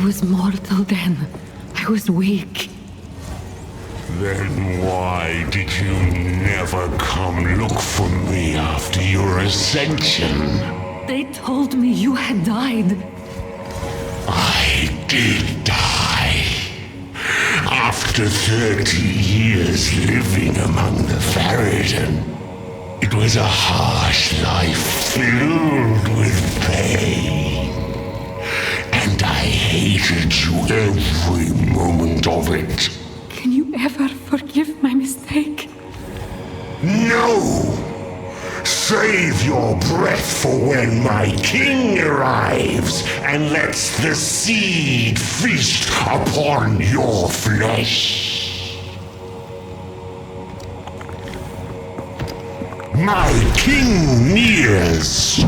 was mortal then. I was weak. Then why did you never come look for me after your ascension? They told me you had died. I did die. After 30 years living among the Farad'n. It was a harsh life filled with pain. And I hated you every moment of it. Can you ever forgive my mistake? No! Save your breath for when my king arrives and lets the seed feast upon your flesh. My king nears.